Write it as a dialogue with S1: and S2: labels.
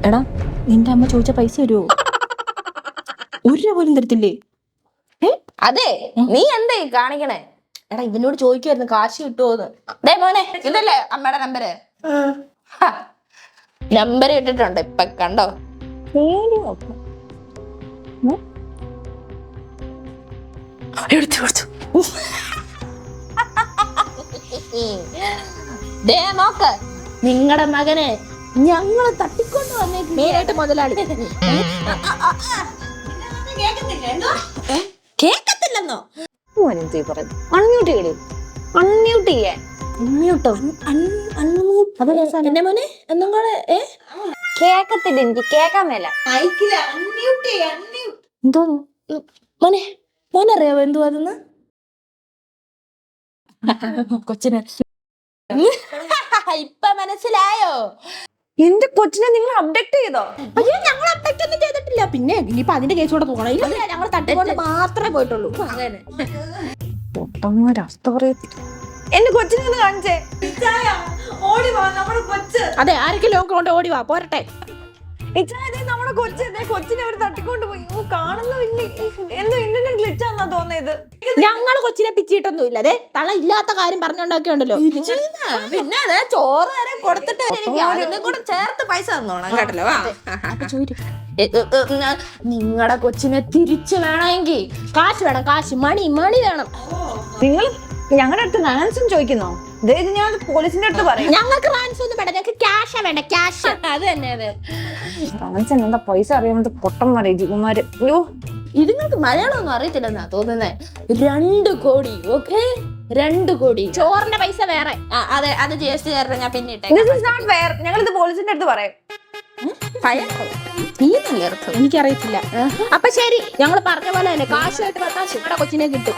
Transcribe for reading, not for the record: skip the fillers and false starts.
S1: എടാ നിന്റെ അമ്മ ചോദിച്ച പൈസ വരുമോ? 1 രൂപ പോലും തരത്തില്ലേ?
S2: അതെ, നീ എന്താ കാണിക്കണേ?
S1: എടാ ഇവനോട് ചോദിക്കുമായിരുന്നു കാശ് കിട്ടുമോന്ന്.
S2: ദേ മോനെ, ഇതല്ലേ അമ്മയുടെ നമ്പര്? നമ്പർ ഇട്ടിട്ടുണ്ട്, ഇപ്പൊ കണ്ടോ? ദേ നോക്ക്, നിങ്ങളുടെ മകനെ ഞങ്ങള് തട്ടിക്കൊണ്ട് വന്നേക്ക്
S1: മുതലാളി.
S2: കേക്കത്തില്ലെന്നോ? അൺമ്യൂട്ട് ചെയ്യേ, അൺമ്യൂട്ട് ചെയ്യേ.
S1: എന്റെ മോനെ എന്നും കൂടെ
S2: കേക്കത്തില്ല, എനിക്ക് കേക്കാൻ മേല.
S1: എന്തോന്നു മോനെ? മോനറിയാവോ എന്തുവാ അതെന്ന്? കൊച്ചിന്
S2: ഇപ്പൊ മനസ്സിലായോ?
S3: എന്റെ കൊച്ചിനെ നിങ്ങൾ അബ്ഡക്ട് ചെയ്തോ?
S1: അയ്യോ ഞങ്ങൾ അപ്ഡേറ്റ് ഒന്നും ചെയ്തിട്ടില്ല. പിന്നെ ഇനിയിപ്പൊ അതിന്റെ കേസ് കൂടെ പോകണം. ഇല്ല ഞങ്ങൾ തട്ടിക്കൊണ്ട് മാത്രമേ പോയിട്ടുള്ളൂ.
S2: അങ്ങനെ
S3: പൊട്ടന്മാരവസ്ഥ പറയത്തില്ല. എന്റെ കൊച്ചിനെ ഒന്ന് കാണിച്ചേ. ഓടി വാ, നമ്മുടെ കൊച്ച്.
S1: അതെ, ആരെങ്കിലും കൊണ്ട് ഓടി വാ, പോരട്ടെ.
S3: നമ്മുടെ കൊച്ചിനെ അവർ തട്ടിക്കൊണ്ട് പോയി. കാണുന്നില്ല, എന്തോ ഇന്റർനെറ്റ് ഗ്ലിച്ചാന്നാ തോന്നിയത്.
S1: ഞങ്ങൾ കൊച്ചിനെ പിച്ചിട്ടൊന്നും ഇല്ല. അതെ തള ഇല്ലാത്ത കാര്യം പറഞ്ഞോണ്ടൊക്കെ ഉണ്ടല്ലോ.
S2: പിന്നെ അതെ, ചോറ് വരെ കൊടുത്തിട്ട് അതിനും കൂടെ ചേർത്ത് പൈസ തന്നോണം കേട്ടല്ലോ.
S1: നിങ്ങളുടെ കൊച്ചിനെ തിരിച്ചു വേണമെങ്കിൽ കാശ് വേണം, കാശ് മണി വേണം.
S3: നിങ്ങൾ ഞങ്ങളുടെ അടുത്ത് റാൻസം ചോദിക്കുന്നോ? അതായത് ഞാൻ പോലീസിന്റെ അടുത്ത് പറയും.
S1: ഞങ്ങൾക്ക് റാൻസം ഒന്നും വേണ്ട, ഞങ്ങൾക്ക് ക്യാഷാ വേണ്ട, ക്യാഷ്.
S2: അത് തന്നെ, അതെ.
S3: റാൻസം എന്താ പൈസ അറിയാമത് പൊട്ടന്മാരെ ജികുമാര്. അയ്യോ,
S2: ഇതുങ്ങൾക്ക് മലയാളം ഒന്നും അറിയത്തില്ലെന്നാ തോന്നുന്നേ. 2 കോടി. ഓക്കെ, 2 കോടി.
S1: ചോറിന്റെ പൈസ വേറെ.
S2: അതെ, അത് GST ചേർത്ത് ഞാൻ പിന്നെ
S3: ഞങ്ങളിത് പോലീസിന്റെ അടുത്ത് പറയും.
S1: എനിക്കറിയത്തില്ല. അപ്പൊ ശരി, ഞങ്ങൾ പറഞ്ഞ പോലെ തന്നെ കാശ് ആയിട്ട് വന്നാൽ നിങ്ങളുടെ കൊച്ചിനെ കിട്ടും.